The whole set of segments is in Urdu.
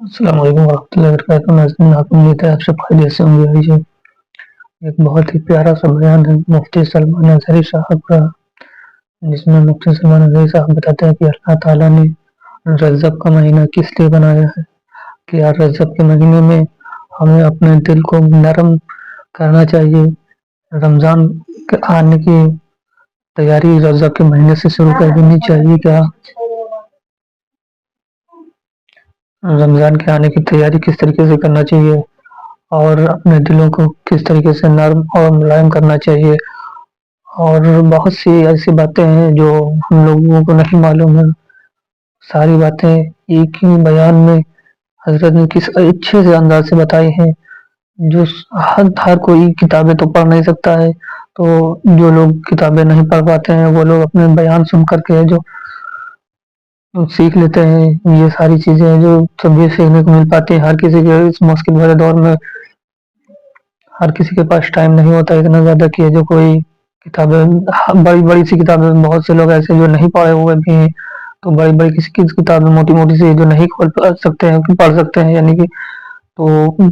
السلام علیکم ورحمۃ اللہ وبرکاتہ۔ ناظرین، آپ امید ہے آپ سب خیریت سے ہوں گے۔ ایک بہت ہی پیارا سا بیان ہے مفتی سلمان اظہری صاحب کا، جس میں مفتی سلمان اظہری صاحب بتاتے ہیں کہ اللہ تعالیٰ نے رجب کا مہینہ کس لیے بنایا ہے، کہ رجب کے مہینے میں ہمیں اپنے دل کو نرم کرنا چاہیے۔ رمضان کے آنے کی تیاری رجب کے مہینے سے شروع کر دینی چاہیے۔ کیا رمضان کے آنے کی تیاری کس طریقے سے کرنا چاہیے اور اپنے دلوں کو کس طریقے سے نرم اور ملائم کرنا چاہیے، اور بہت سی ایسی باتیں ہیں جو ہم لوگوں کو نہیں معلوم ہے۔ ساری باتیں ایک ہی بیان میں حضرت نے کس اچھے سے انداز سے بتائی ہیں، جو ہر کوئی کتابیں تو پڑھ نہیں سکتا ہے، تو جو لوگ کتابیں نہیں پڑھ پاتے ہیں وہ لوگ اپنے بیان سن کر کے جو سیکھ لیتے ہیں۔ یہ ساری چیزیں ہیں جو سبھی سیکھنے کو مل پاتی ہیں۔ ہر کسی کے اس مشکل بھرے دور میں ہر کسی کے پاس ٹائم نہیں ہوتا اتنا زیادہ کہ جو کوئی کتابیں، بڑی بڑی سی کتابیں، بہت سے لوگ ایسے جو نہیں پڑھے ہوئے بھی ہیں، تو بڑی بڑی کسی کی کتابیں موٹی موٹی سی جو نہیں کھول سکتے ہیں، پڑھ سکتے ہیں، یعنی کہ تو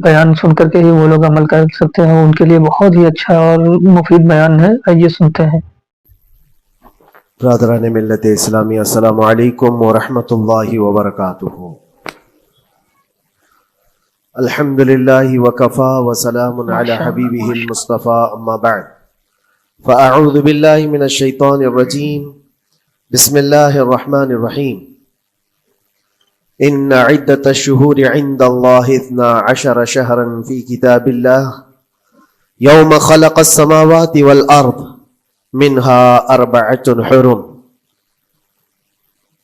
بیان سن کر کے ہی وہ لوگ عمل کر سکتے ہیں۔ ان کے لیے بہت ہی اچھا اور مفید بیان ہے، آئیے سنتے ہیں۔ برادران ملت اسلامی، السلام علیکم ورحمۃ اللہ وبرکاتہ۔ الحمدللہ وکفا وسلام علی حبیبہ المصطفیٰ، اما بعد فاعوذ باللہ من الشیطان الرجیم، بسم اللہ الرحمن الرحیم۔ ان عدۃ الشہور عند اللہ 12 شہرا فی کتاب اللہ یوم خلق السماوات والارض منها 4 حرم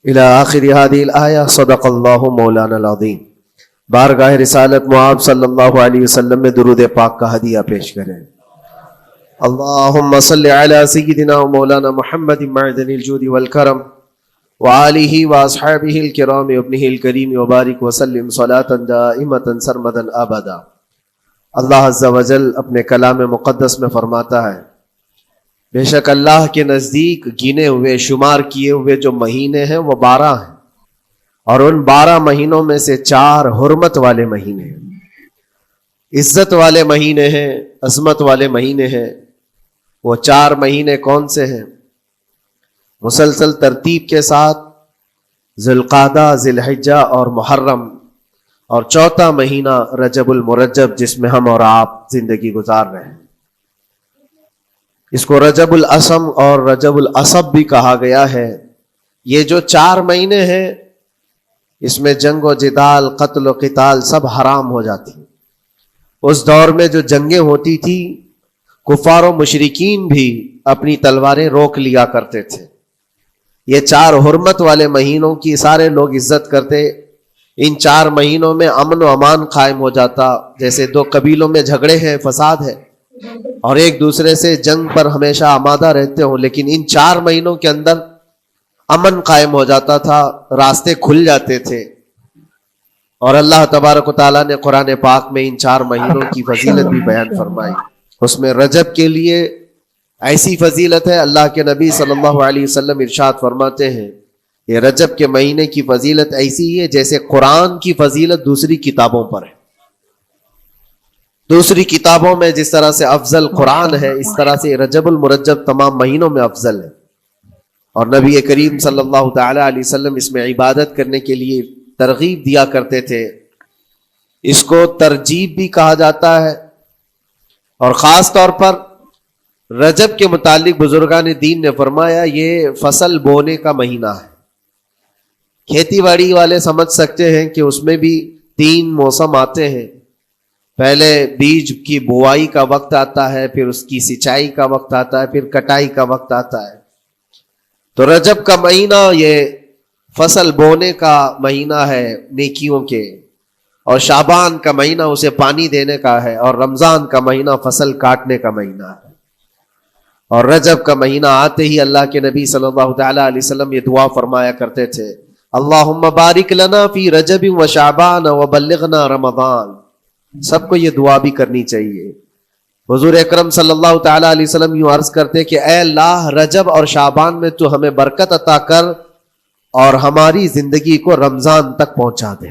الى آخر هذه الآیہ۔ صدق اللہ مولانا العظیم۔ بارگاہ رسالت معاب صلی اللہ علیہ وسلم میں درود پاک کا ہدیہ پیش کریں۔ اللہم صلی علی سیدنا و مولانا محمد معدن الجود والکرم وآلہ واصحابہ الکرام وابنہ الکریم وبارک وسلم صلاة دائمة سرمدا ابدا۔ اللہ عز و جل اپنے کلام مقدس میں فرماتا ہے، بے شک اللہ کے نزدیک گنے ہوئے، شمار کیے ہوئے جو مہینے ہیں وہ 12 ہیں، اور ان 12 مہینوں میں سے 4 حرمت والے مہینے ہیں، عزت والے مہینے ہیں، عظمت والے مہینے ہیں۔ وہ 4 مہینے کون سے ہیں؟ مسلسل ترتیب کے ساتھ ذوالقعدہ، ذی الحجہ اور محرم، اور 4تھا مہینہ رجب المرجب، جس میں ہم اور آپ زندگی گزار رہے ہیں۔ اس کو رجب الاسم اور رجب العصب بھی کہا گیا ہے۔ یہ جو 4 مہینے ہیں، اس میں جنگ و جدال، قتل و قتال سب حرام ہو جاتی۔ اس دور میں جو جنگیں ہوتی تھی، کفار و مشرکین بھی اپنی تلواریں روک لیا کرتے تھے۔ یہ 4 حرمت والے مہینوں کی سارے لوگ عزت کرتے۔ ان 4 مہینوں میں امن و امان قائم ہو جاتا، جیسے 2 قبیلوں میں جھگڑے ہیں، فساد ہے، اور ایک دوسرے سے جنگ پر ہمیشہ آمادہ رہتے ہوں، لیکن ان 4 مہینوں کے اندر امن قائم ہو جاتا تھا، راستے کھل جاتے تھے۔ اور اللہ تبارک و تعالیٰ نے قرآن پاک میں ان 4 مہینوں کی فضیلت بھی بیان فرمائی۔ اس میں رجب کے لیے ایسی فضیلت ہے، اللہ کے نبی صلی اللہ علیہ وسلم ارشاد فرماتے ہیں، یہ رجب کے مہینے کی فضیلت ایسی ہے جیسے قرآن کی فضیلت دوسری کتابوں پر ہے۔ دوسری کتابوں میں جس طرح سے افضل قرآن ہے، اس طرح سے رجب المرجب تمام مہینوں میں افضل ہے۔ اور نبی کریم صلی اللہ تعالی علیہ وسلم اس میں عبادت کرنے کے لیے ترغیب دیا کرتے تھے۔ اس کو ترجیب بھی کہا جاتا ہے، اور خاص طور پر رجب کے متعلق بزرگان دین نے فرمایا یہ فصل بونے کا مہینہ ہے۔ کھیتی باڑی والے سمجھ سکتے ہیں کہ اس میں بھی 3 موسم آتے ہیں۔ پہلے بیج کی بوائی کا وقت آتا ہے، پھر اس کی سینچائی کا وقت آتا ہے، پھر کٹائی کا وقت آتا ہے۔ تو رجب کا مہینہ یہ فصل بونے کا مہینہ ہے نیکیوں کے، اور شعبان کا مہینہ اسے پانی دینے کا ہے، اور رمضان کا مہینہ فصل کاٹنے کا مہینہ ہے۔ اور رجب کا مہینہ آتے ہی اللہ کے نبی صلی اللہ تعالی علیہ وسلم یہ دعا فرمایا کرتے تھے، اللہم بارک لنا فی رجب و شعبان وبلغنا رمضان۔ سب کو یہ دعا بھی کرنی چاہیے۔ حضور اکرم صلی اللہ تعالی علیہ وسلم یوں عرض کرتے کہ اے اللہ، رجب اور شعبان میں تو ہمیں برکت عطا کر اور ہماری زندگی کو رمضان تک پہنچا دے۔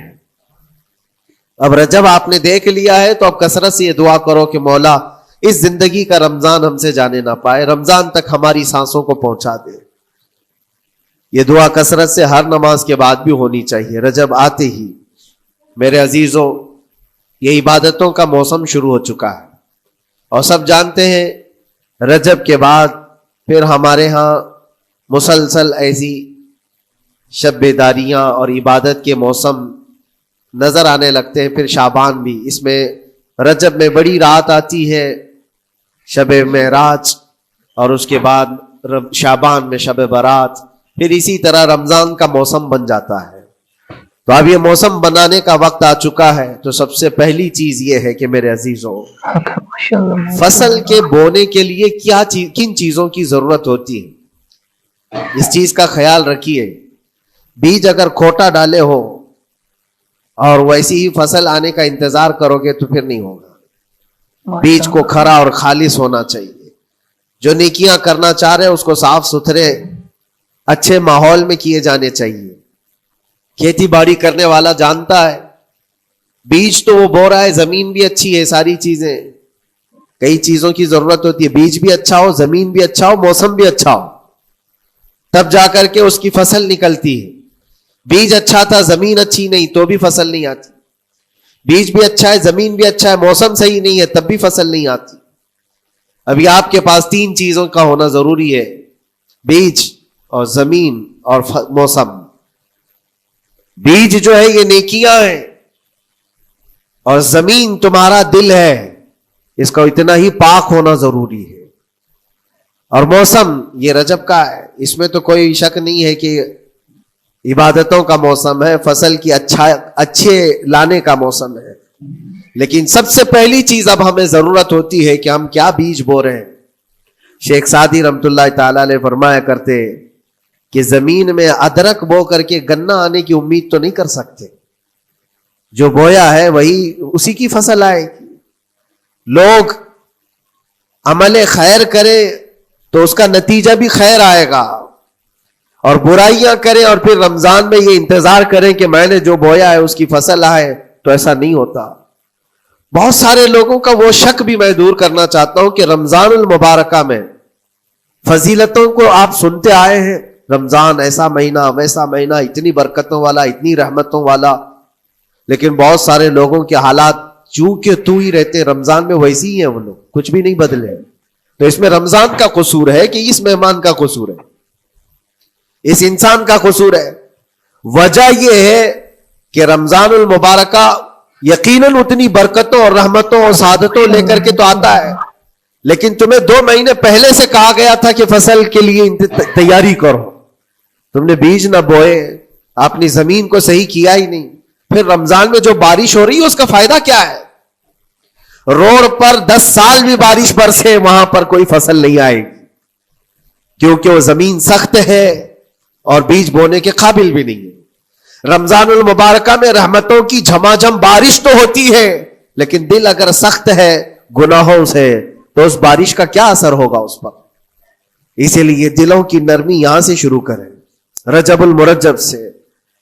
اب رجب آپ نے دیکھ لیا ہے تو اب کثرت سے یہ دعا کرو کہ مولا اس زندگی کا رمضان ہم سے جانے نہ پائے، رمضان تک ہماری سانسوں کو پہنچا دے۔ یہ دعا کثرت سے ہر نماز کے بعد بھی ہونی چاہیے۔ رجب آتے ہی میرے عزیزوں یہ عبادتوں کا موسم شروع ہو چکا ہے، اور سب جانتے ہیں رجب کے بعد پھر ہمارے ہاں مسلسل ایسی شب بیداریاں اور عبادت کے موسم نظر آنے لگتے ہیں۔ پھر شعبان بھی، اس میں رجب میں بڑی رات آتی ہے شب معراج، اور اس کے بعد شعبان میں شب برات، پھر اسی طرح رمضان کا موسم بن جاتا ہے۔ تو اب یہ موسم بنانے کا وقت آ چکا ہے، تو سب سے پہلی چیز یہ ہے کہ میرے عزیزوں فصل کے بونے کے لیے کن چیزوں کی ضرورت ہوتی ہے، اس چیز کا خیال رکھیے۔ بیج اگر کھوٹا ڈالے ہو اور ویسی ہی فصل آنے کا انتظار کرو گے تو پھر نہیں ہوگا۔ بیج کو کھرا اور خالص ہونا چاہیے۔ جو نیکیاں کرنا چاہ رہے ہیں اس کو صاف ستھرے اچھے ماحول میں کیے جانے چاہیے۔ کھیتی باڑی کرنے والا جانتا ہے بیج تو وہ بو رہا ہے، زمین بھی اچھی ہے، ساری چیزیں، کئی چیزوں کی ضرورت ہوتی ہے۔ بیج بھی اچھا ہو، زمین بھی اچھا ہو، موسم بھی اچھا ہو، تب جا کر کے اس کی فصل نکلتی ہے۔ بیج اچھا تھا، زمین اچھی نہیں تو بھی فصل نہیں آتی۔ بیج بھی اچھا ہے، زمین بھی اچھا ہے، موسم صحیح نہیں ہے تب بھی فصل نہیں آتی۔ ابھی آپ کے پاس تین چیزوں کا ہونا ضروری ہے، بیج اور زمین اور موسم۔ بیج جو ہے یہ نیکیاں ہیں، اور زمین تمہارا دل ہے، اس کا اتنا ہی پاک ہونا ضروری ہے۔ اور موسم یہ رجب کا ہے، اس میں تو کوئی شک نہیں ہے کہ عبادتوں کا موسم ہے، فصل کی اچھے لانے کا موسم ہے۔ لیکن سب سے پہلی چیز اب ہمیں ضرورت ہوتی ہے کہ ہم کیا بیج بو رہے ہیں۔ شیخ سعدی رحمت اللہ تعالی علیہ فرمایا کرتے کہ زمین میں ادرک بو کر کے گنا آنے کی امید تو نہیں کر سکتے، جو بویا ہے وہی اسی کی فصل آئے گی۔ لوگ عمل خیر کرے تو اس کا نتیجہ بھی خیر آئے گا، اور برائیاں کریں اور پھر رمضان میں یہ انتظار کریں کہ میں نے جو بویا ہے اس کی فصل آئے، تو ایسا نہیں ہوتا۔ بہت سارے لوگوں کا وہ شک بھی میں دور کرنا چاہتا ہوں کہ رمضان المبارکہ میں فضیلتوں کو آپ سنتے آئے ہیں، رمضان ایسا مہینہ ویسا مہینہ، اتنی برکتوں والا، اتنی رحمتوں والا، لیکن بہت سارے لوگوں کے حالات چونکہ تو ہی رہتے رمضان میں ویسی ہی ہیں، وہ لوگ کچھ بھی نہیں بدلے۔ تو اس میں رمضان کا قصور ہے کہ اس مہمان کا قصور ہے، اس انسان کا قصور ہے؟ وجہ یہ ہے کہ رمضان المبارکہ یقیناً اتنی برکتوں اور رحمتوں اور سعادتوں لے کر کے تو آتا ہے، لیکن تمہیں 2 مہینے پہلے سے کہا گیا تھا کہ فصل کے لیے تیاری کرو، تم نے بیج نہ بوئے، اپنی زمین کو صحیح کیا ہی نہیں، پھر رمضان میں جو بارش ہو رہی ہے اس کا فائدہ کیا ہے؟ روڈ پر 10 سال بھی بارش برسے وہاں پر کوئی فصل نہیں آئے گی، کیونکہ وہ زمین سخت ہے اور بیج بونے کے قابل بھی نہیں ہے۔ رمضان المبارکہ میں رحمتوں کی جھماجھم بارش تو ہوتی ہے، لیکن دل اگر سخت ہے گناہوں سے تو اس بارش کا کیا اثر ہوگا اس پر؟ اسی لیے دلوں کی نرمی یہاں سے شروع کریں، رجب المرجب سے۔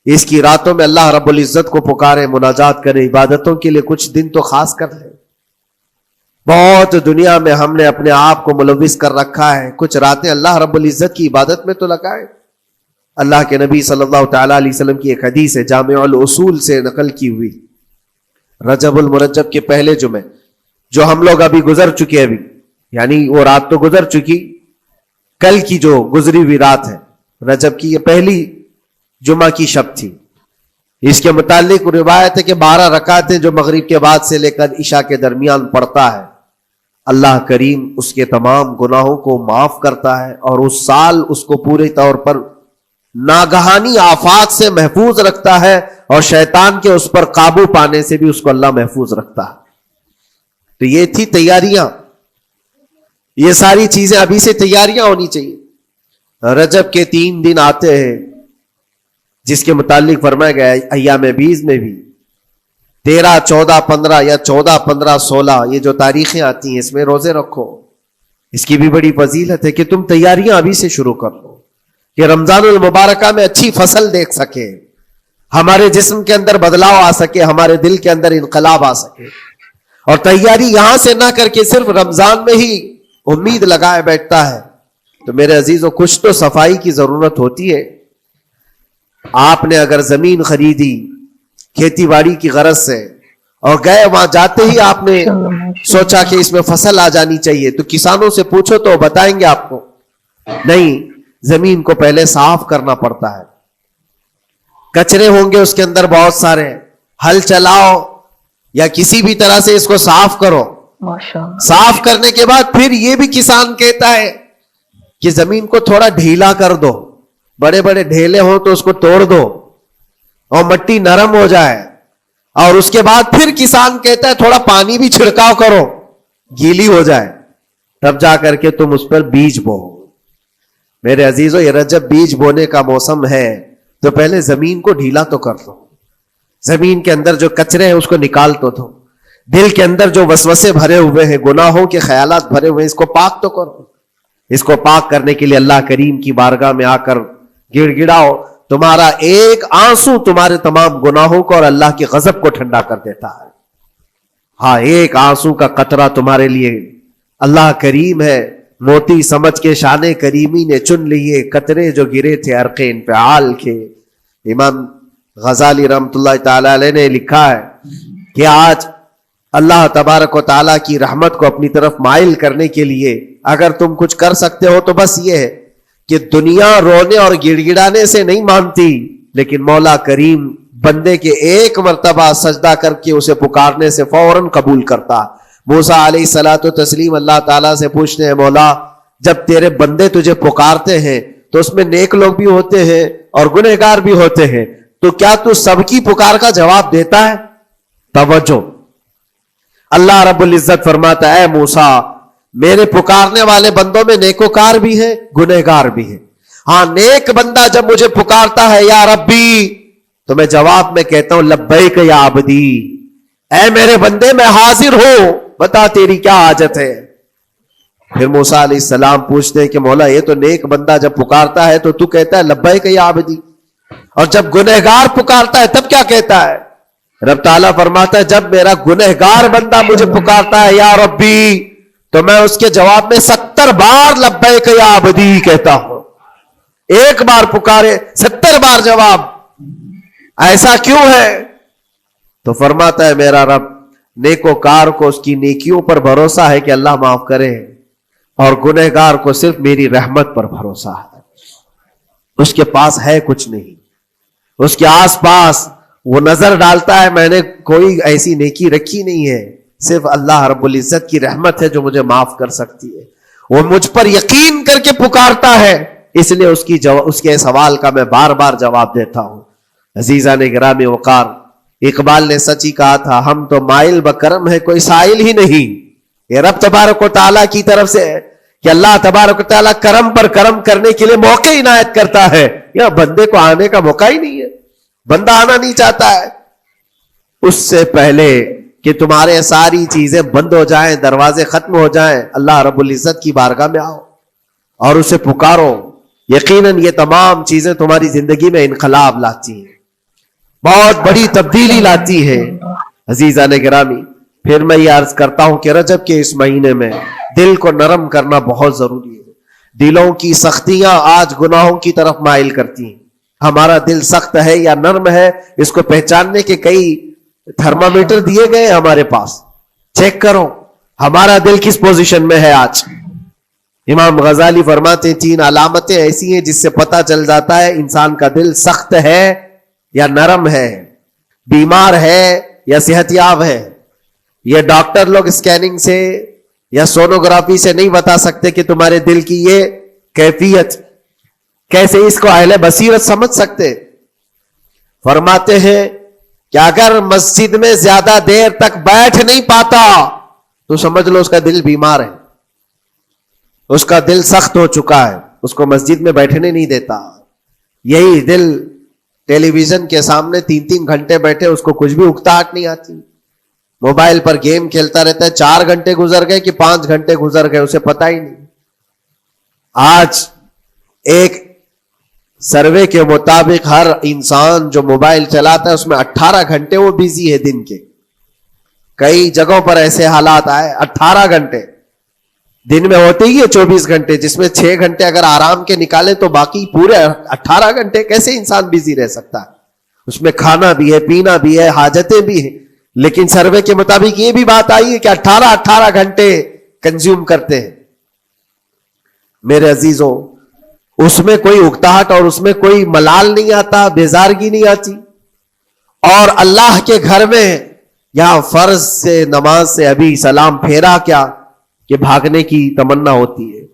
اس کی راتوں میں اللہ رب العزت کو پکاریں، مناجات کریں، عبادتوں کے لیے کچھ دن تو خاص کر لیں۔ بہت دنیا میں ہم نے اپنے آپ کو ملوث کر رکھا ہے، کچھ راتیں اللہ رب العزت کی عبادت میں تو لگائیں۔ اللہ کے نبی صلی اللہ تعالی علیہ وسلم کی ایک حدیث ہے، جامع الاصول سے نقل کی ہوئی، رجب المرجب کے پہلے جمعے جو ہم لوگ ابھی گزر چکے، ابھی یعنی وہ رات تو گزر چکی، کل کی جو گزری ہوئی رات ہے رجب کی، یہ پہلی جمعہ کی شب تھی۔ اس کے متعلق روایت ہے کہ 12 رکعتیں جو مغرب کے بعد سے لے کر عشاء کے درمیان پڑھتا ہے، اللہ کریم اس کے تمام گناہوں کو معاف کرتا ہے، اور اس سال اس کو پورے طور پر ناگہانی آفات سے محفوظ رکھتا ہے، اور شیطان کے اس پر قابو پانے سے بھی اس کو اللہ محفوظ رکھتا ہے۔ تو یہ تھی تیاریاں، یہ ساری چیزیں ابھی سے تیاریاں ہونی چاہیے۔ رجب کے 3 دن آتے ہیں جس کے متعلق فرمایا گیا ہے ایام بیز میں بھی 13، 14، 15 یا 14، 15، 16 یہ جو تاریخیں آتی ہیں اس میں روزے رکھو۔ اس کی بھی بڑی فضیلت ہے کہ تم تیاریاں ابھی سے شروع کر لو کہ رمضان المبارکہ میں اچھی فصل دیکھ سکے۔ ہمارے جسم کے اندر بدلاؤ آ سکے, ہمارے دل کے اندر انقلاب آ سکے. اور تیاری یہاں سے نہ کر کے صرف رمضان میں ہی امید لگائے بیٹھتا ہے. تو میرے عزیزوں, کچھ تو صفائی کی ضرورت ہوتی ہے. آپ نے اگر زمین خریدی کھیتی باڑی کی غرض سے اور گئے, وہاں جاتے ہی آپ نے سوچا کہ اس میں فصل آ جانی چاہیے, تو کسانوں سے پوچھو تو بتائیں گے آپ کو نہیں, زمین کو پہلے صاف کرنا پڑتا ہے. کچرے ہوں گے اس کے اندر بہت سارے, ہل چلاؤ یا کسی بھی طرح سے اس کو صاف کرو. صاف کرنے کے بعد پھر یہ بھی کسان کہتا ہے کہ زمین کو تھوڑا ڈھیلا کر دو, بڑے بڑے ڈھیلے ہوں تو اس کو توڑ دو اور مٹی نرم ہو جائے. اور اس کے بعد پھر کسان کہتا ہے تھوڑا پانی بھی چھڑکاؤ کرو, گیلی ہو جائے, تب جا کر کے تم اس پر بیج بو. میرے عزیزوں, یہ جب بیج بونے کا موسم ہے تو پہلے زمین کو ڈھیلا تو کر دو, زمین کے اندر جو کچرے ہیں اس کو نکال تو دو, دل کے اندر جو وسوسے بھرے ہوئے ہیں, گناہوں کے خیالات بھرے ہوئے ہیں, اس کو پاک تو کرو. اس کو پاک کرنے کے لیے اللہ کریم کی بارگاہ میں آ کر گڑ گڑاؤ. تمہارا ایک آنسو تمہارے تمام گناہوں کو اور اللہ کے غضب کو ٹھنڈا کر دیتا ہے. ہاں, ایک آنسو کا قطرہ تمہارے لیے اللہ کریم ہے, موتی سمجھ کے شان کریمی نے چن لیے قطرے جو گرے تھے عرق انفعال کے. امام غزالی رحمت اللہ تعالی علیہ نے لکھا ہے کہ آج اللہ تبارک و تعالیٰ کی رحمت کو اپنی طرف مائل کرنے کے لیے اگر تم کچھ کر سکتے ہو تو بس یہ ہے کہ دنیا رونے اور گڑ گڑانے سے نہیں مانتی, لیکن مولا کریم بندے کے ایک مرتبہ سجدہ کر کے اسے پکارنے سے فوراً قبول کرتا. موسیٰ علیہ الصلوۃ والتسلیم اللہ تعالیٰ سے پوچھتے ہیں, مولا جب تیرے بندے تجھے پکارتے ہیں تو اس میں نیک لوگ بھی ہوتے ہیں اور گنہگار بھی ہوتے ہیں, تو کیا تو سب کی پکار کا جواب دیتا ہے؟ توجہ, اللہ رب العزت فرماتا ہے, اے موسیٰ میرے پکارنے والے بندوں میں نیکوکار بھی ہیں, گنہگار بھی ہیں. ہاں, نیک بندہ جب مجھے پکارتا ہے یا ربی, تو میں جواب میں کہتا ہوں لبیک یا عبدی, اے میرے بندے میں حاضر ہوں, بتا تیری کیا حاجت ہے. پھر موسیٰ علیہ السلام پوچھتے ہیں کہ مولا یہ تو نیک بندہ جب پکارتا ہے تو کہتا ہے لبیک یا عبدی, اور جب گنہگار پکارتا ہے تب کیا کہتا ہے؟ رب تعالیٰ فرماتا ہے جب میرا گنہگار بندہ مجھے پکارتا ہے یا ربی, تو میں اس کے جواب میں 70 بار لبیک یا عبدی کہتا ہوں. ایک بار پکارے 70 بار جواب. ایسا کیوں ہے؟ تو فرماتا ہے میرا رب نیکوکار کو اس کی نیکیوں پر بھروسہ ہے کہ اللہ معاف کرے, اور گنہگار کو صرف میری رحمت پر بھروسہ ہے. اس کے پاس ہے کچھ نہیں, اس کے آس پاس وہ نظر ڈالتا ہے میں نے کوئی ایسی نیکی رکھی نہیں ہے, صرف اللہ رب العزت کی رحمت ہے جو مجھے معاف کر سکتی ہے. وہ مجھ پر یقین کر کے پکارتا ہے, اس لیے اس کے سوال کا میں بار بار جواب دیتا ہوں. عزیزان گرامی وقار, اقبال نے سچ ہی کہا تھا, ہم تو مائل بکرم ہے کوئی سائل ہی نہیں. یہ رب تبارک و تعالیٰ کی طرف سے ہے کہ اللہ تبارک و تعالیٰ کرم پر کرم کرنے کے لیے موقع عنایت کرتا ہے. یا بندے کو آنے کا موقع ہی نہیں ہے, بندہ آنا نہیں چاہتا ہے. اس سے پہلے کہ تمہارے ساری چیزیں بند ہو جائیں, دروازے ختم ہو جائیں, اللہ رب العزت کی بارگاہ میں آؤ اور اسے پکارو. یقیناً یہ تمام چیزیں تمہاری زندگی میں انقلاب لاتی ہیں, بہت بڑی تبدیلی لاتی ہے. عزیزان گرامی, پھر میں یہ عرض کرتا ہوں کہ رجب کے اس مہینے میں دل کو نرم کرنا بہت ضروری ہے. دلوں کی سختیاں آج گناہوں کی طرف مائل کرتی ہیں. ہمارا دل سخت ہے یا نرم ہے, اس کو پہچاننے کے کئی تھرمامیٹر دیے گئے ہمارے پاس. چیک کرو ہمارا دل کس پوزیشن میں ہے آج. امام غزالی فرماتے ہیں 3 علامتیں ایسی ہیں جس سے پتہ چل جاتا ہے انسان کا دل سخت ہے یا نرم ہے, بیمار ہے یا صحت یاب ہے. یہ ڈاکٹر لوگ اسکیننگ سے یا سونوگرافی سے نہیں بتا سکتے کہ تمہارے دل کی یہ کیفیت. کیسے اس کو اہل بصیرت سمجھ سکتے؟ فرماتے ہیں کہ اگر مسجد میں زیادہ دیر تک بیٹھ نہیں پاتا تو سمجھ لو اس کا دل بیمار ہے, اس کا دل سخت ہو چکا ہے, اس کو مسجد میں بیٹھنے نہیں دیتا. یہی دل ٹیلی ویژن کے سامنے 3 گھنٹے بیٹھے, اس کو کچھ بھی اکتاہٹ نہیں آتی, موبائل پر گیم کھیلتا رہتا ہے, 4 گھنٹے گزر گئے کہ 5 گھنٹے گزر گئے اسے پتہ ہی نہیں. آج ایک سروے کے مطابق ہر انسان جو موبائل چلاتا ہے اس میں 18 گھنٹے وہ بزی ہے دن کے. کئی جگہوں پر ایسے حالات آئے 18 گھنٹے دن میں ہوتے ہی ہے 24 گھنٹے, جس میں 6 گھنٹے اگر آرام کے نکالے تو باقی پورے 18 گھنٹے کیسے انسان بزی رہ سکتا ہے؟ اس میں کھانا بھی ہے, پینا بھی ہے, حاجتیں بھی ہیں. لیکن سروے کے مطابق یہ بھی بات آئی ہے کہ 18 گھنٹے کنزیوم کرتے ہیں. میرے عزیزوں, اس میں کوئی اکتاہٹ اور اس میں کوئی ملال نہیں آتا, بیزارگی نہیں آتی. اور اللہ کے گھر میں یہاں فرض سے نماز سے ابھی سلام پھیرا کیا کہ بھاگنے کی تمنا ہوتی ہے.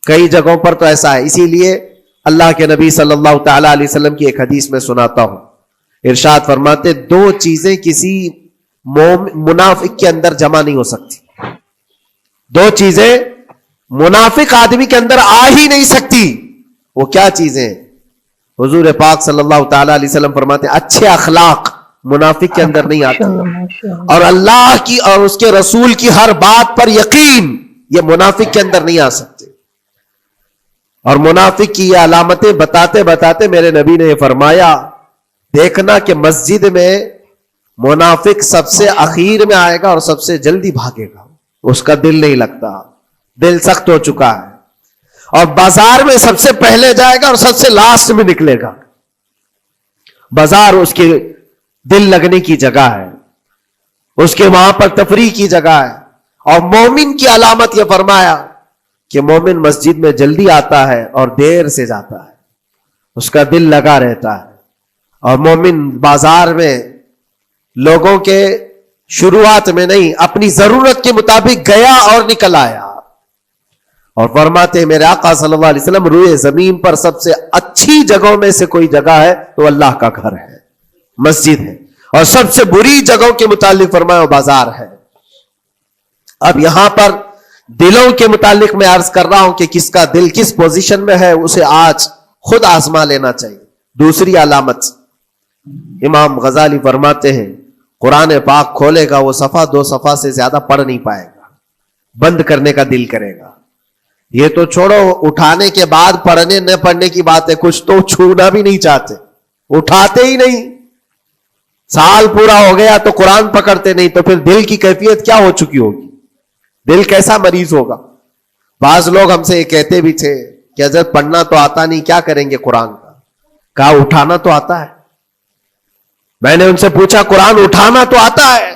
کئی جگہوں پر تو ایسا ہے. اسی لیے اللہ کے نبی صلی اللہ تعالی علیہ وسلم کی ایک حدیث میں سناتا ہوں. ارشاد فرماتے 2 چیزیں کسی منافق کے اندر جمع نہیں ہو سکتی. 2 چیزیں منافق آدمی کے اندر آ ہی نہیں سکتی. وہ کیا چیزیں؟ حضور پاک صلی اللہ تعالی علیہ وسلم فرماتے اچھے اخلاق منافق کے اندر نہیں آتے, اور اللہ کی اور اس کے رسول کی ہر بات پر یقین یہ منافق کے اندر نہیں آ سکتے. اور منافق کی یہ علامتیں بتاتے بتاتے میرے نبی نے یہ فرمایا, دیکھنا کہ مسجد میں منافق سب سے اخیر میں آئے گا اور سب سے جلدی بھاگے گا. اس کا دل نہیں لگتا, دل سخت ہو چکا ہے. اور بازار میں سب سے پہلے جائے گا اور سب سے لاسٹ میں نکلے گا. بازار اس کے دل لگنے کی جگہ ہے, اس کے وہاں پر تفریح کی جگہ ہے. اور مومن کی علامت یہ فرمایا کہ مومن مسجد میں جلدی آتا ہے اور دیر سے جاتا ہے, اس کا دل لگا رہتا ہے. اور مومن بازار میں لوگوں کے شروعات میں نہیں, اپنی ضرورت کے مطابق گیا اور نکل آیا. اور فرماتے میرے آقا صلی اللہ علیہ وسلم روئے زمین پر سب سے اچھی جگہوں میں سے کوئی جگہ ہے تو اللہ کا گھر ہے, مسجد ہے. اور سب سے بری جگہوں کے متعلق فرمایا بازار ہے. اب یہاں پر دلوں کے متعلق میں عرض کر رہا ہوں کہ کس کا دل کس پوزیشن میں ہے, اسے آج خود آزما لینا چاہیے. دوسری علامت, امام غزالی فرماتے ہیں قرآن پاک کھولے گا وہ صفحہ 2 صفحہ سے زیادہ پڑھ نہیں پائے گا, بند کرنے کا دل کرے گا. یہ تو چھوڑو اٹھانے کے بعد پڑھنے نہ پڑھنے کی بات ہے, کچھ تو چھونا بھی نہیں چاہتے, اٹھاتے ہی نہیں. سال پورا ہو گیا تو قرآن پکڑتے نہیں, تو پھر دل کی کیفیت کیا ہو چکی ہوگی, دل کیسا مریض ہوگا. بعض لوگ ہم سے یہ کہتے بھی تھے کہ حضرت پڑھنا تو آتا نہیں, کیا کریں گے قرآن کا. کہا اٹھانا تو آتا ہے. میں نے ان سے پوچھا قرآن اٹھانا تو آتا ہے,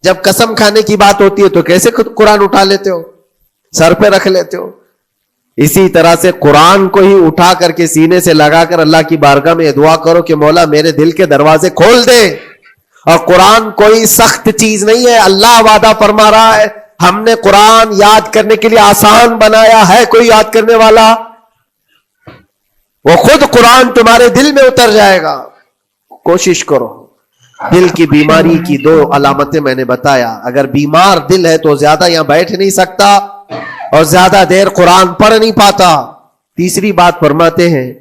جب قسم کھانے کی بات ہوتی ہے تو کیسے قرآن اٹھا لیتے ہو, سر پہ رکھ لیتے ہو. اسی طرح سے قرآن کو ہی اٹھا کر کے سینے سے لگا کر اللہ کی بارگاہ میں دعا کرو کہ مولا میرے دل کے دروازے کھول دے. اور قرآن کوئی سخت چیز نہیں ہے, اللہ وعدہ فرما رہا ہے ہم نے قرآن یاد کرنے کے لیے آسان بنایا ہے. کوئی یاد کرنے والا, وہ خود قرآن تمہارے دل میں اتر جائے گا. کوشش کرو. دل کی بیماری کی 2 علامتیں میں نے بتایا. اگر بیمار دل ہے تو زیادہ یہاں بیٹھ نہیں سکتا اور زیادہ دیر قرآن پڑھ نہیں پاتا. تیسری بات فرماتے ہیں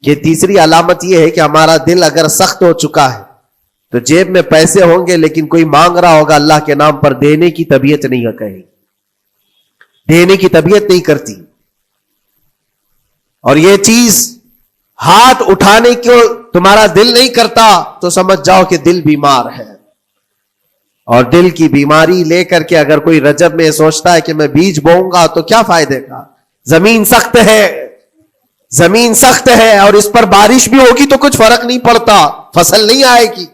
کہ تیسری علامت یہ ہے کہ ہمارا دل اگر سخت ہو چکا ہے تو جیب میں پیسے ہوں گے لیکن کوئی مانگ رہا ہوگا اللہ کے نام پر, دینے کی طبیعت نہیں ہے, کہیں دینے کی طبیعت نہیں کرتی. اور یہ چیز ہاتھ اٹھانے کو تمہارا دل نہیں کرتا تو سمجھ جاؤ کہ دل بیمار ہے. اور دل کی بیماری لے کر کے اگر کوئی رجب میں سوچتا ہے کہ میں بیج بوؤں گا تو کیا فائدے کا, زمین سخت ہے, زمین سخت ہے اور اس پر بارش بھی ہوگی تو کچھ فرق نہیں پڑتا, فصل نہیں آئے گی.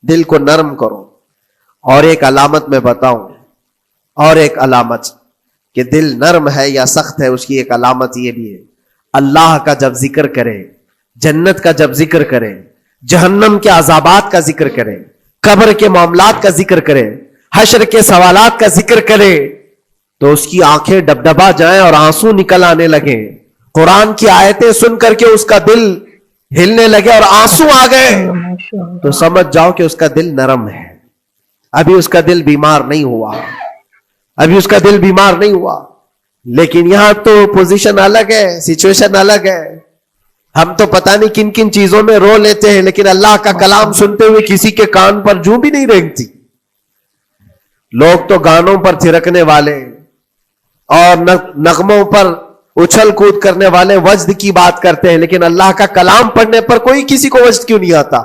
دل کو نرم کرو. اور ایک علامت میں بتاؤں, اور ایک علامت کہ دل نرم ہے یا سخت ہے, اس کی ایک علامت یہ بھی ہے, اللہ کا جب ذکر کرے, جنت کا جب ذکر کرے, جہنم کے عذابات کا ذکر کرے, قبر کے معاملات کا ذکر کرے, حشر کے سوالات کا ذکر کرے, تو اس کی آنکھیں ڈبڈبا جائیں اور آنسو نکل آنے لگے. قرآن کی آیتیں سن کر کے اس کا دل ہلنے لگے اور آنسو آ گئے تو سمجھ جاؤ کہ اس کا دل نرم ہے. ابھی اس کا دل بیمار نہیں ہوا, ابھی اس کا دل بیمار نہیں ہوا. لیکن یہاں تو پوزیشن الگ ہے, سچویشن الگ ہے. ہم تو پتہ نہیں کن کن چیزوں میں رو لیتے ہیں, لیکن اللہ کا کلام سنتے ہوئے کسی کے کان پر جوں بھی نہیں رینگتی. لوگ تو گانوں پر تھرکنے والے اور نغموں پر اچھل کود کرنے والے وجد کی بات کرتے ہیں، لیکن اللہ کا کلام پڑھنے پر کوئی کسی کو وجد کیوں نہیں آتا؟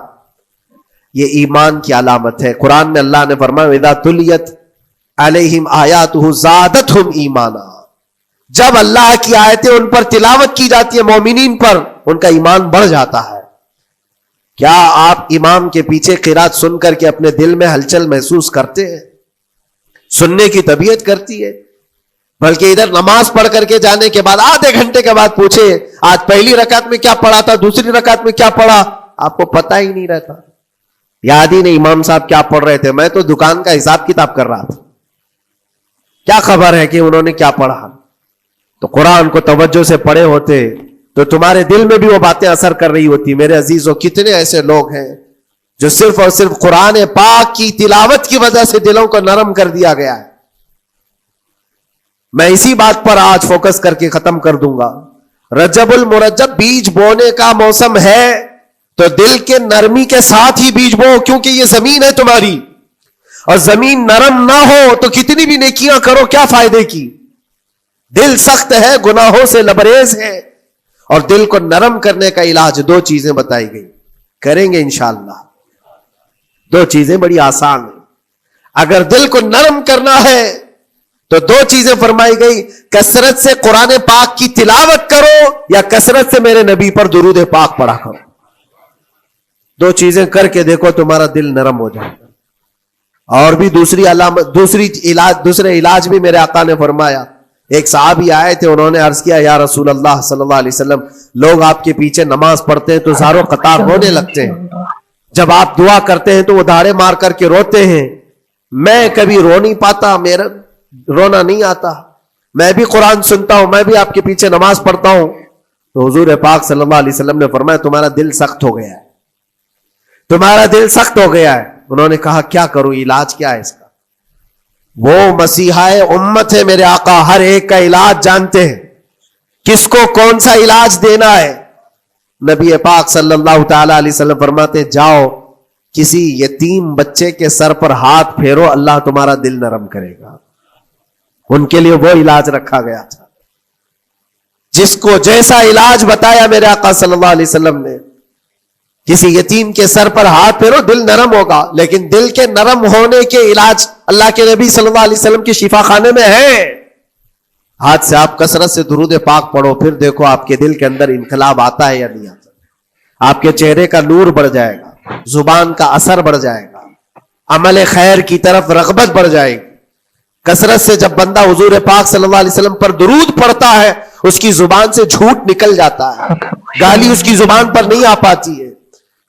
یہ ایمان کی علامت ہے۔ قرآن میں اللہ نے فرمایا اذا تلیت علیہم آیاتہ زادتہم ایمانا، جب اللہ کی آیتیں ان پر تلاوت کی جاتی ہے، مومنین پر، ان کا ایمان بڑھ جاتا ہے۔ کیا آپ امام کے پیچھے قرات سن کر کے اپنے دل میں ہلچل محسوس کرتے ہیں؟ سننے کی طبیعت کرتی ہے؟ بلکہ ادھر نماز پڑھ کر کے جانے کے بعد آدھے گھنٹے کے بعد پوچھے آج پہلی رکعت میں کیا پڑھا تھا، دوسری رکعت میں کیا پڑھا، آپ کو پتہ ہی نہیں رہتا، یاد ہی نہیں امام صاحب کیا پڑھ رہے تھے، میں تو دکان کا حساب کتاب کر رہا تھا، کیا خبر ہے کہ انہوں نے کیا پڑھا؟ تو قرآن کو توجہ سے پڑھے ہوتے تو تمہارے دل میں بھی وہ باتیں اثر کر رہی ہوتی۔ میرے عزیزوں، کتنے ایسے لوگ ہیں جو صرف اور صرف قرآن پاک کی تلاوت کی وجہ سے دلوں کو نرم کر دیا گیا ہے۔ میں اسی بات پر آج فوکس کر کے ختم کر دوں گا۔ رجب المرجب بیج بونے کا موسم ہے تو دل کے نرمی کے ساتھ ہی بیج بو، کیونکہ یہ زمین ہے تمہاری، اور زمین نرم نہ ہو تو کتنی بھی نیکیاں کرو کیا فائدے کی؟ دل سخت ہے، گناہوں سے لبریز ہے، اور دل کو نرم کرنے کا علاج دو چیزیں بتائی گئی، کریں گے انشاءاللہ۔ دو چیزیں بڑی آسان ہیں، اگر دل کو نرم کرنا ہے تو دو چیزیں فرمائی گئی، کثرت سے قرآن پاک کی تلاوت کرو یا کثرت سے میرے نبی پر درود پاک پڑھا کرو۔ دو چیزیں کر کے دیکھو، تمہارا دل نرم ہو جائے گا۔ اور بھی دوسرے علاج بھی میرے آقا نے فرمایا۔ ایک صحابی آئے تھے، انہوں نے عرض کیا یا رسول اللہ صلی اللہ علیہ وسلم، لوگ آپ کے پیچھے نماز پڑھتے ہیں تو زاروں قطار رونے لگتے ہیں، جب آپ دعا کرتے ہیں تو وہ دھاڑے مار کر کے روتے ہیں، میں کبھی رو نہیں پاتا، میرا رونا نہیں آتا، میں بھی قرآن سنتا ہوں، میں بھی آپ کے پیچھے نماز پڑھتا ہوں۔ تو حضور پاک صلی اللہ علیہ وسلم نے فرمایا تمہارا دل سخت ہو گیا ہے، تمہارا دل سخت ہو گیا ہے۔ انہوں نے کہا کیا کروں، علاج کیا ہے اس کا؟ وہ مسیحا امت ہے میرے آقا، ہر ایک کا علاج جانتے ہیں، کس کو کون سا علاج دینا ہے۔ نبی پاک صلی اللہ تعالی علیہ وسلم فرماتے جاؤ کسی یتیم بچے کے سر پر ہاتھ پھیرو، اللہ تمہارا دل نرم کرے گا۔ ان کے لیے وہ علاج رکھا گیا تھا، جس کو جیسا علاج بتایا میرے آقا صلی اللہ علیہ وسلم نے، کسی یتیم کے سر پر ہاتھ پھیرو، دل نرم ہوگا۔ لیکن دل کے نرم ہونے کے علاج اللہ کے نبی صلی اللہ علیہ وسلم کے شفا خانے میں ہے۔ ہاتھ سے آپ کثرت سے درود پاک پڑھو، پھر دیکھو آپ کے دل کے اندر انقلاب آتا ہے یا نہیں آتا۔ آپ کے چہرے کا نور بڑھ جائے گا، زبان کا اثر بڑھ جائے گا، عمل خیر کی طرف رغبت بڑھ جائے گی۔ کثرت سے جب بندہ حضور پاک صلی اللہ علیہ وسلم پر درود پڑھتا ہے، اس کی زبان سے جھوٹ نکل جاتا ہے، گالی اس کی زبان پر نہیں آ پاتی ہے،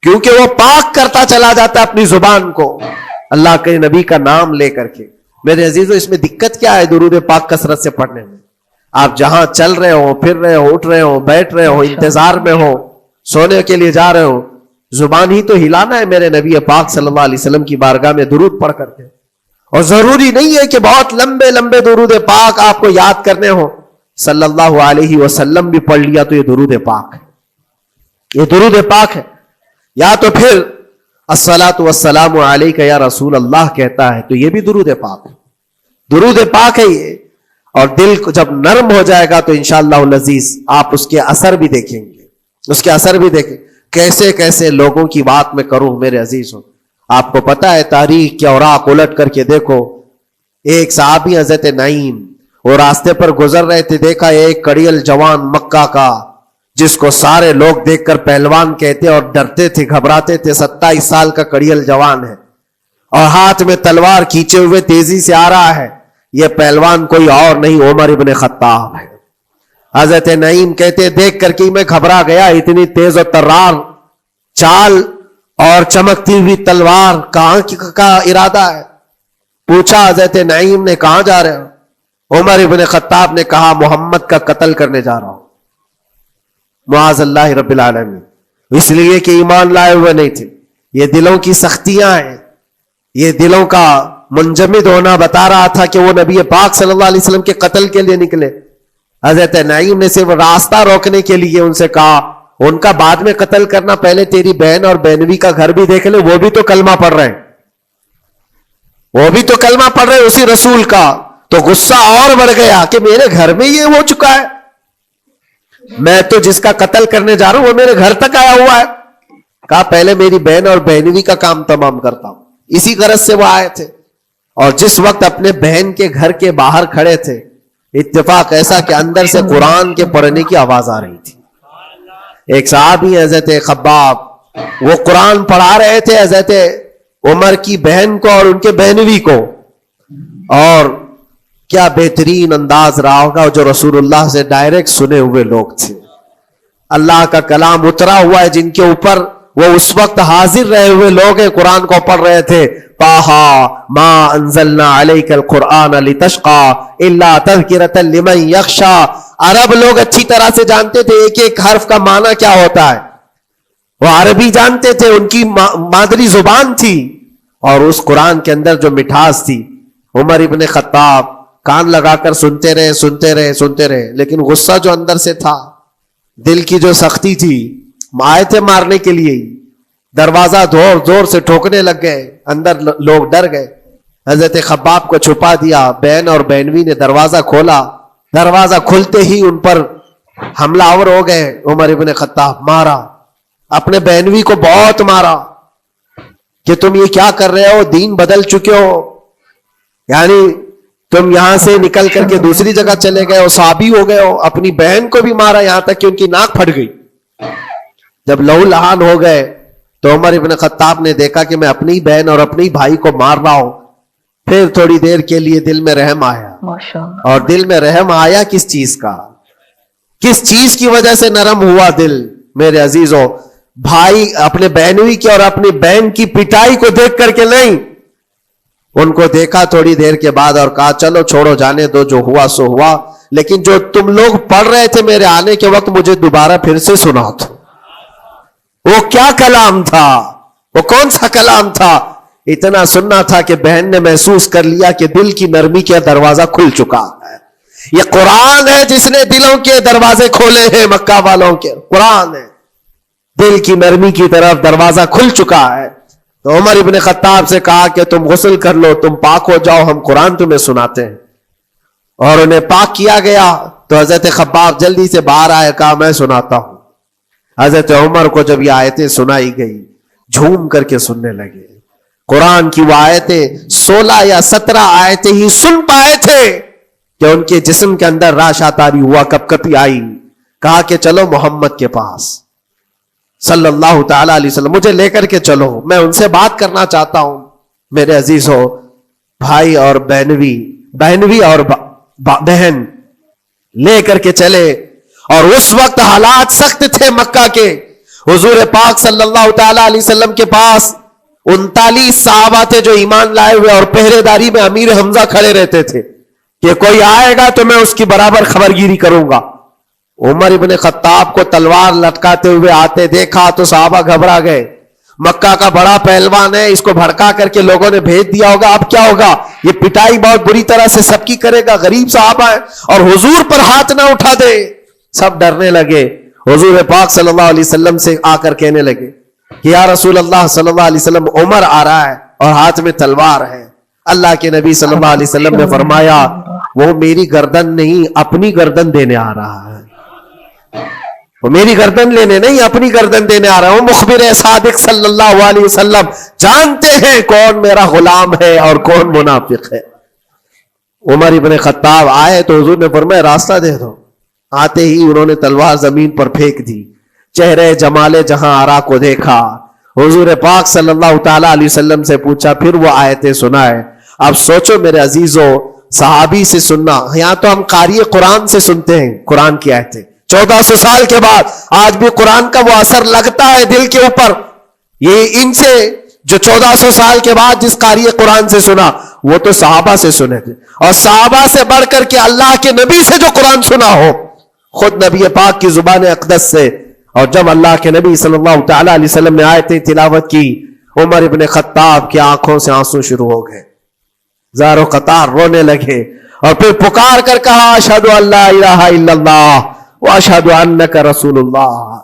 کیونکہ وہ پاک کرتا چلا جاتا ہے اپنی زبان کو اللہ کے نبی کا نام لے کر کے۔ میرے عزیزو، اس میں دقت کیا ہے درود پاک کثرت سے پڑھنے میں؟ آپ جہاں چل رہے ہو، پھر رہے ہو، اٹھ رہے ہو، بیٹھ رہے ہو، انتظار میں ہو، سونے کے لیے جا رہے ہو، زبان ہی تو ہلانا ہے میرے نبی پاک صلی اللہ علیہ وسلم کی بارگاہ میں درود پڑھ کر کے۔ اور ضروری نہیں ہے کہ بہت لمبے لمبے درود پاک آپ کو یاد کرنے ہو، صلی اللہ علیہ وسلم بھی پڑھ لیا تو یہ درود پاک ہے، یہ درود پاک ہے۔ یا تو پھر الصلاۃ والسلام علیک یا رسول اللہ کہتا ہے تو یہ بھی درود پاک ہے، درود پاک ہے یہ۔ اور دل کو جب نرم ہو جائے گا تو انشاءاللہ العزیز آپ اس کے اثر بھی دیکھیں گے، اس کے اثر بھی دیکھیں۔ کیسے کیسے لوگوں کی بات میں کروں میرے عزیزوں، آپ کو پتا ہے تاریخ کے اوراق الٹ کر کے دیکھو۔ ایک صحابی حضرت نعیم، وہ راستے پر گزر رہے تھے، دیکھا ایک کڑیل جوان مکہ کا، جس کو سارے لوگ دیکھ کر پہلوان کہتے اور ڈرتے تھے، گھبراتے تھے، 27 سال کا کڑیل جوان ہے اور ہاتھ میں تلوار کھینچے ہوئے تیزی سے آ رہا ہے۔ یہ پہلوان کوئی اور نہیں عمر ابن خطاب ہے۔ حضرت نعیم کہتے دیکھ کر کے میں گھبرا گیا، اتنی تیز و ترار چال اور چمکتی ہوئی تلوار، کہاں کا ارادہ ہے؟ پوچھا حضرت نعیم نے کہاں جا رہے ہو؟ عمر ابن خطاب نے کہا محمد کا قتل کرنے جا رہا ہوں، معاذ اللہ رب العالمین، اس لیے کہ ایمان لائے ہوئے نہیں تھے۔ یہ دلوں کی سختیاں ہیں، یہ دلوں کا منجمد ہونا بتا رہا تھا کہ وہ نبی پاک صلی اللہ علیہ وسلم کے قتل کے لیے نکلے۔ حضرت نعیم نے صرف راستہ روکنے کے لیے ان سے کہا، ان کا بعد میں قتل کرنا، پہلے تیری بہن اور بہنوی کا گھر بھی دیکھ لے، وہ بھی تو کلمہ پڑھ رہے ہیں، وہ بھی تو کلمہ پڑھ رہے ہیں اسی رسول کا۔ تو غصہ اور بڑھ گیا کہ میرے گھر میں یہ ہو چکا ہے، میں تو جس کا قتل کرنے جا رہا ہوں وہ میرے گھر تک آیا ہوا ہے. کہا پہلے میری بہن اور بہنوی کا کام تمام کرتا ہوں. اسی غرض سے وہ آئے تھے. اور جس وقت اپنے بہن کے گھر کے باہر کھڑے تھے, اتفاق ایسا کہ اندر سے قرآن کے پڑھنے کی آواز آ رہی تھی. ایک صحابی حضرت خباب, وہ قرآن پڑھا رہے تھے حضرت عمر کی بہن کو اور ان کے بہنوی کو. اور کیا بہترین انداز رہا ہوگا, جو رسول اللہ سے ڈائریکٹ سنے ہوئے لوگ تھے. اللہ کا کلام اترا ہوا ہے جن کے اوپر, وہ اس وقت حاضر رہے ہوئے لوگ ہیں, قرآن کو پڑھ رہے تھے. طٰہٰ ما انزلنا علیک القرآن لتشقی الا تذکرۃ لمن یخشی. عرب لوگ اچھی طرح سے جانتے تھے ایک ایک حرف کا معنی کیا ہوتا ہے. وہ عربی جانتے تھے, ان کی مادری زبان تھی. اور اس قرآن کے اندر جو مٹھاس تھی, عمر ابن خطاب کان لگا کر سنتے رہے. لیکن غصہ جو اندر سے تھا, دل کی جو سختی تھی, آئے تھے مارنے کے لیے. دروازہ زور سے ٹھوکنے لگ گئے. اندر لوگ ڈر گئے. حضرت خباب کو چھپا دیا. بہن اور بہنوی نے دروازہ کھولا. دروازہ کھلتے ہی ان پر حملہ آور ہو گئے. عمر ابن خطاب مارا, اپنے بہنوی کو بہت مارا کہ تم یہ کیا کر رہے ہو, دین بدل چکے ہو, یعنی تم یہاں سے نکل کر کے دوسری جگہ چلے گئے ہو, صحابی ہو گئے ہو. اپنی بہن کو بھی مارا, یہاں تک کہ ان کی ناک پھٹ گئی. جب لہو لہان ہو گئے تو عمر ابن خطاب نے دیکھا کہ میں اپنی بہن اور اپنی بھائی کو مار رہا ہوں. پھر تھوڑی دیر کے لیے دل میں رحم آیا. اور دل میں رحم آیا کس چیز کا, کس چیز کی وجہ سے نرم ہوا دل میرے عزیزوں؟ بھائی اپنے بہنوئی کی اور اپنی بہن کی پٹائی کو دیکھ کر کے نہیں, ان کو دیکھا تھوڑی دیر کے بعد اور کہا چلو چھوڑو, جانے دو, جو ہوا سو ہوا. لیکن جو تم لوگ پڑھ رہے تھے میرے آنے کے وقت, مجھے دوبارہ پھر سے سنا تو. وہ کیا کلام تھا, وہ کون سا کلام تھا؟ اتنا سننا تھا کہ بہن نے محسوس کر لیا کہ دل کی نرمی کا دروازہ کھل چکا ہے. یہ قرآن ہے جس نے دلوں کے دروازے کھولے ہیں. مکہ والوں کے قرآن ہے, دل کی نرمی کی طرف دروازہ کھل چکا ہے. تو عمر ابن خطاب سے کہا کہ تم غسل کر لو, تم پاک ہو جاؤ, ہم قرآن تمہیں سناتے ہیں. اور انہیں پاک کیا گیا. تو حضرت خباب جلدی سے باہر آئے, کہا میں سناتا ہوں. حضرت عمر کو جب یہ آیتیں سنائی گئی, جھوم کر کے سننے لگے. قرآن کی وہ آیتیں 16 یا 17 آیتیں ہی سن پائے تھے کہ ان کے جسم کے اندر راشا تاری ہوا, کپ کپی آئی. کہا کہ چلو محمد کے پاس صلی اللہ تعالی علیہ وسلم, مجھے لے کر کے چلو, میں ان سے بات کرنا چاہتا ہوں. میرے عزیزو, بھائی اور بہنوی اور بہن لے کر کے چلے. اور اس وقت حالات سخت تھے مکہ کے. حضور پاک صلی اللہ تعالی علیہ وسلم کے پاس 39 صحابہ تھے جو ایمان لائے ہوئے, اور پہرے داری میں امیر حمزہ کھڑے رہتے تھے کہ کوئی آئے گا تو میں اس کی برابر خبرگیری کروں گا. عمر ابن خطاب کو تلوار لٹکاتے ہوئے آتے دیکھا تو صحابہ گھبرا گئے. مکہ کا بڑا پہلوان ہے, اس کو بھڑکا کر کے لوگوں نے بھیج دیا ہوگا, اب کیا ہوگا, یہ پٹائی بہت بری طرح سے سب کی کرے گا. غریب صحابہ ہے اور حضور پر ہاتھ نہ اٹھا دے. سب ڈرنے لگے. حضور پاک صلی اللہ علیہ وسلم سے آ کر کہنے لگے کہ یا رسول اللہ صلی اللہ علیہ وسلم, عمر آ رہا ہے اور ہاتھ میں تلوار ہے. اللہ کے نبی صلی اللہ علیہ وسلم نے فرمایا وہ میری گردن نہیں, اپنی گردن دینے آ رہا ہے. وہ میری گردن لینے نہیں, اپنی گردن دینے آ رہا ہے. وہ مخبر صادق صلی اللہ علیہ وسلم جانتے ہیں کون میرا غلام ہے اور کون منافق ہے. عمر ابن خطاب آئے تو حضور نے فرمایا راستہ دے دو. آتے ہی انہوں نے تلوار زمین پر پھینک دی. چہرے جمال جہاں آرا کو دیکھا. حضور پاک صلی اللہ تعالی علیہ وسلم سے پوچھا, پھر وہ آیتیں سنائے. اب سوچو میرے عزیزو, صحابی سے سننا, یہاں تو ہم قاری قرآن سے سنتے ہیں قرآن کی آیتیں. 1400 سال کے بعد آج بھی قرآن کا وہ اثر لگتا ہے دل کے اوپر. یہ ان سے جو 1400 سال کے بعد جس قاری قرآن سے سنا, وہ تو صحابہ سے سنے تھے. اور صحابہ سے بڑھ کر کے اللہ کے نبی سے جو قرآن سنا ہو, خود نبی پاک کی زبان اقدس سے. اور جب اللہ کے نبی صلی اللہ تعالی علیہ وسلم نے آیتیں تلاوت کی, عمر ابن خطاب کی آنکھوں سے آنسو شروع ہو گئے. زار و قطار رونے لگے اور پھر پکار کر کہا اشہد ان لا الہ الا اللہ واشہد انک رسول اللہ.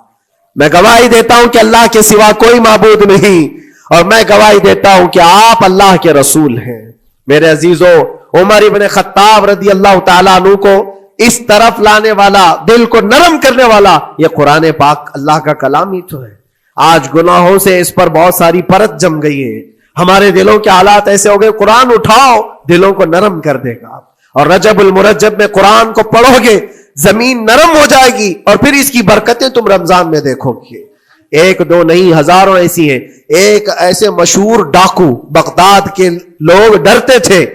میں گواہی دیتا ہوں کہ اللہ کے سوا کوئی معبود نہیں, اور میں گواہی دیتا ہوں کہ آپ اللہ کے رسول ہیں. میرے عزیزو, عمر ابن خطاب رضی اللہ تعالیٰ عنہ کو اس طرف لانے والا, دل کو نرم کرنے والا, یہ قرآن پاک اللہ کا کلام ہی تو ہے. آج گناہوں سے اس پر بہت ساری پرت جم گئی ہے. ہمارے دلوں کے حالات ایسے ہو گئے, قرآن اٹھاؤ دلوں کو نرم کر دے گا. اور رجب المرجب میں قرآن کو پڑھو گے زمین نرم ہو جائے گی, اور پھر اس کی برکتیں تم رمضان میں دیکھو گے. ایک دو نہیں, ہزاروں ایسی ہیں. ایک ایسے مشہور ڈاکو, بغداد کے لوگ ڈرتے تھے,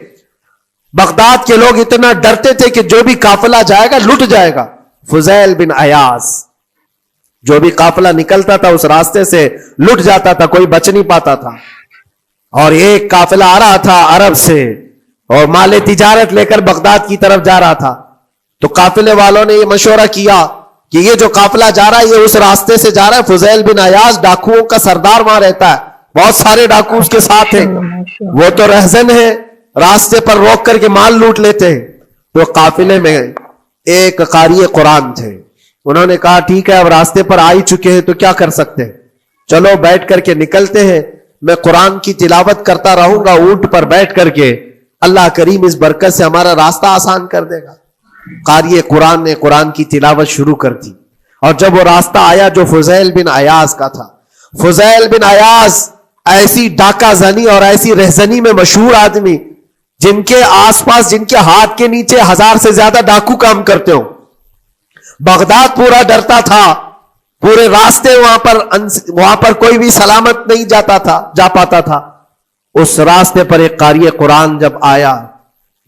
بغداد کے لوگ اتنا ڈرتے تھے کہ جو بھی قافلہ جائے گا لٹ جائے گا. فضیل بن عیاض, جو بھی قافلہ نکلتا تھا اس راستے سے لٹ جاتا تھا, کوئی بچ نہیں پاتا تھا. اور ایک قافلہ آ رہا تھا عرب سے اور مال تجارت لے کر بغداد کی طرف جا رہا تھا. تو قافلے والوں نے یہ مشورہ کیا کہ یہ جو قافلہ جا رہا ہے یہ اس راستے سے جا رہا ہے. فضیل بن عیاض ڈاکوؤں کا سردار وہاں رہتا ہے, بہت سارے ڈاکو اس کے ساتھ ہیں, وہ تو رہزن ہے, راستے پر روک کر کے مال لوٹ لیتے ہیں. تو قافلے میں ایک قاری قرآن تھے, انہوں نے کہا ٹھیک ہے اب راستے پر آ ہی چکے ہیں تو کیا کر سکتے ہیں, چلو بیٹھ کر کے نکلتے ہیں, میں قرآن کی تلاوت کرتا رہوں گا اونٹ پر بیٹھ کر کے, اللہ کریم اس برکت سے ہمارا راستہ آسان کر دے گا. قاری قرآن نے قرآن کی تلاوت شروع کر دی, اور جب وہ راستہ آیا جو فضیل بن عیاض کا تھا, فضیل بن عیاض ایسی ڈاکہ زنی اور ایسی رہزنی میں مشہور آدمی, جن کے آس پاس, جن کے ہاتھ کے نیچے 1000 سے زیادہ ڈاکو کام کرتے ہو. بغداد پورا ڈرتا تھا, پورے راستے وہاں پر کوئی بھی سلامت نہیں جا پاتا تھا. اس راستے پر ایک قاری قرآن جب آیا,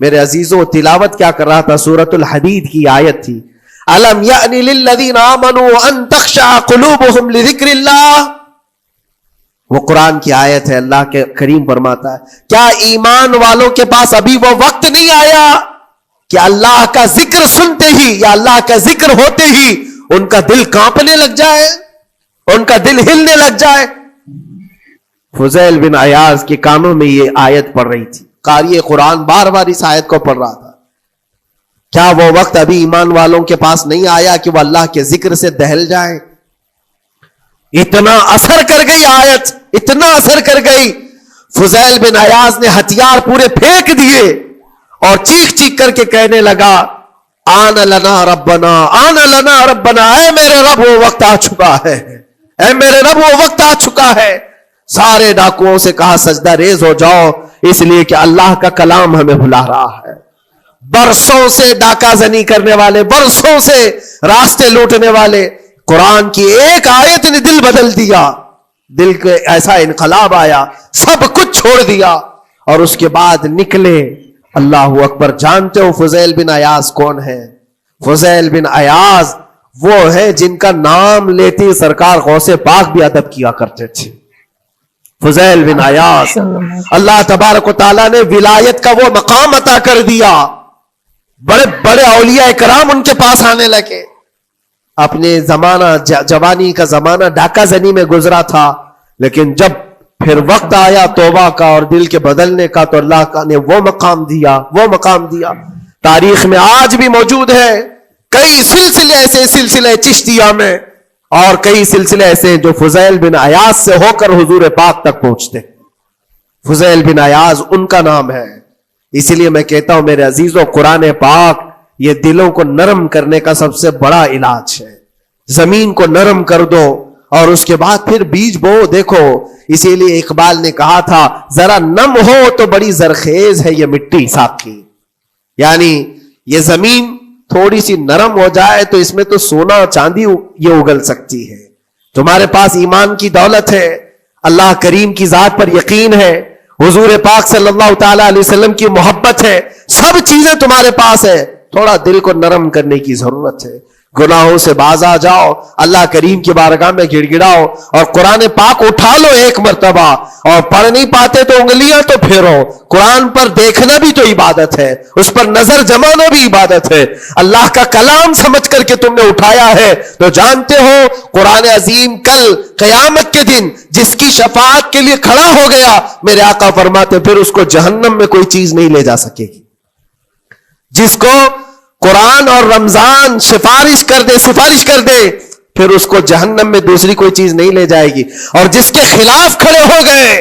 میرے عزیزوں تلاوت کیا کر رہا تھا, سورۃ الحدید کی آیت تھی, الم یأن للذین آمنوا ان تخشع قلوبهم لذکر اللہ. وہ قرآن کی آیت ہے. اللہ کے کریم فرماتا ہے کیا ایمان والوں کے پاس ابھی وہ وقت نہیں آیا کہ اللہ کا ذکر سنتے ہی یا اللہ کا ذکر ہوتے ہی ان کا دل کانپنے لگ جائے, ان کا دل ہلنے لگ جائے. فضیل بن عیاض کے کانوں میں یہ آیت پڑھ رہی تھی, قاری قرآن بار بار اس آیت کو پڑھ رہا تھا. کیا وہ وقت ابھی ایمان والوں کے پاس نہیں آیا کہ وہ اللہ کے ذکر سے دہل جائیں؟ اتنا اثر کر گئی آیت, اتنا اثر کر گئی, فضیل بن عیاض نے ہتھیار پورے پھینک دیے اور چیخ چیخ کر کے کہنے لگا آن لنا ربنا, آن لنا ربنا, اے میرے رب وہ وقت آ چکا ہے, اے میرے رب وہ وقت آ چکا ہے. سارے ڈاکوؤں سے کہا سجدہ ریز ہو جاؤ, اس لیے کہ اللہ کا کلام ہمیں بلا رہا ہے. برسوں سے ڈاکہ زنی کرنے والے, برسوں سے راستے لوٹنے والے, قرآن کی ایک آیت نے دل بدل دیا, دل کے ایسا انقلاب آیا, سب کچھ چھوڑ دیا اور اس کے بعد نکلے. اللہ اکبر. جانتے ہو فضیل بن عیاض کون ہے؟ فضیل بن عیاض وہ ہے جن کا نام لیتے سرکار غوث پاک بھی ادب کیا کرتے تھے. فضیل بن عیاض, اللہ تبارک و تعالیٰ نے ولایت کا وہ مقام عطا کر دیا, بڑے بڑے اولیاء کرام ان کے پاس آنے لگے. اپنے زمانہ, جوانی کا زمانہ ڈاکہ زنی میں گزرا تھا, لیکن جب پھر وقت آیا توبہ کا اور دل کے بدلنے کا تو اللہ نے وہ مقام دیا, وہ مقام دیا. تاریخ میں آج بھی موجود ہے کئی سلسلے ایسے, سلسلے چشتیہ میں, اور کئی سلسلے ایسے جو فضیل بن عیاض سے ہو کر حضور پاک تک پہنچتے. فضیل بن عیاض ان کا نام ہے. اسی لیے میں کہتا ہوں میرے عزیزوں, قرآن پاک یہ دلوں کو نرم کرنے کا سب سے بڑا علاج ہے. زمین کو نرم کر دو اور اس کے بعد پھر بیج بو. دیکھو اسی لیے اقبال نے کہا تھا ذرا نم ہو تو بڑی زرخیز ہے یہ مٹی ساقی. یعنی یہ زمین تھوڑی سی نرم ہو جائے تو اس میں تو سونا چاندی یہ اگل سکتی ہے. تمہارے پاس ایمان کی دولت ہے, اللہ کریم کی ذات پر یقین ہے, حضور پاک صلی اللہ تعالی علیہ وسلم کی محبت ہے, سب چیزیں تمہارے پاس ہے, تھوڑا دل کو نرم کرنے کی ضرورت ہے. گناہوں سے باز آ جاؤ, اللہ کریم کی بارگاہ میں گڑ گڑاؤ اور قرآن پاک اٹھا لو ایک مرتبہ, اور پڑھ نہیں پاتے تو انگلیاں تو پھیرو. قرآن پر دیکھنا بھی تو عبادت ہے, اس پر نظر جمانا بھی عبادت ہے. اللہ کا کلام سمجھ کر کے تم نے اٹھایا ہے تو جانتے ہو قرآن عظیم کل قیامت کے دن جس کی شفاعت کے لیے کھڑا ہو گیا, میرے آقا فرماتے پھر اس کو جہنم میں کوئی چیز نہیں لے جا سکے گی. جس کو قرآن اور رمضان سفارش کر دے پھر اس کو جہنم میں دوسری کوئی چیز نہیں لے جائے گی, اور جس کے خلاف کھڑے ہو گئے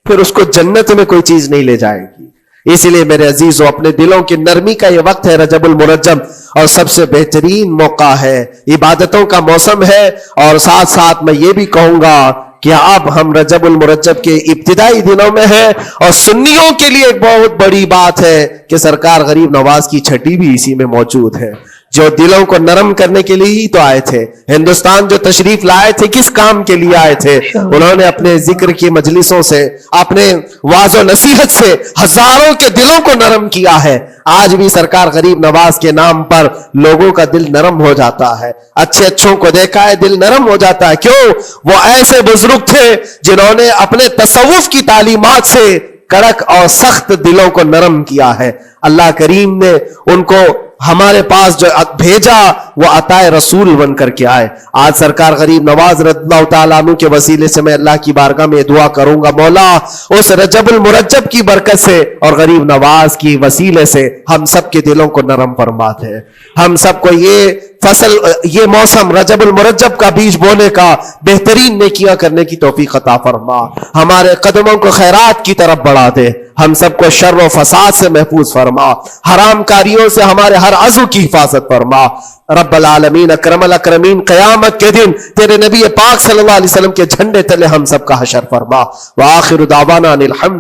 پھر اس کو جنت میں کوئی چیز نہیں لے جائے گی. اسی لیے میرے عزیزوں اپنے دلوں کی نرمی کا یہ وقت ہے رجب المرجب، اور سب سے بہترین موقع ہے، عبادتوں کا موسم ہے، اور ساتھ ساتھ میں یہ بھی کہوں گا کہ اب ہم رجب المرجب کے ابتدائی دنوں میں ہیں، اور سنیوں کے لیے ایک بہت بڑی بات ہے کہ سرکار غریب نواز کی چھٹی بھی اسی میں موجود ہے، جو دلوں کو نرم کرنے کے لیے ہی تو آئے تھے۔ ہندوستان جو تشریف لائے تھے کس کام کے لیے آئے تھے؟ انہوں نے اپنے ذکر کی مجلسوں سے، اپنے واعظ و نصیحت سے ہزاروں کے دلوں کو نرم کیا ہے۔ آج بھی سرکار غریب نواز کے نام پر لوگوں کا دل نرم ہو جاتا ہے، اچھے اچھوں کو دیکھا ہے دل نرم ہو جاتا ہے۔ کیوں؟ وہ ایسے بزرگ تھے جنہوں نے اپنے تصوف کی تعلیمات سے کڑک اور سخت دلوں کو نرم کیا ہے۔ اللہ کریم نے ان کو ہمارے پاس جو بھیجا وہ عطا رسول بن کر کے آئے۔ آج سرکار غریب نواز رضی اللہ تعالیٰ عنہ کے وسیلے سے میں اللہ کی بارگاہ میں دعا کروں گا، مولا اس رجب المرجب کی برکت سے اور غریب نواز کی وسیلے سے ہم سب کے دلوں کو نرم فرما دے، ہم سب کو یہ فصل، یہ موسم رجب المرجب کا بیج بونے کا، بہترین نیکیاں کرنے کی توفیق عطا فرما، ہمارے قدموں کو خیرات کی طرف بڑھا دے، ہم سب کو شر و فساد سے محفوظ فرما، حرام کاریوں سے ہمارے ہر عضو کی حفاظت فرما۔ رب العالمین اکرم الاکرمین قیامت کے دن تیرے نبی پاک صلی اللہ علیہ وسلم کے جھنڈے تلے ہم سب کا حشر فرما۔ وآخر دعوانا ان الحمد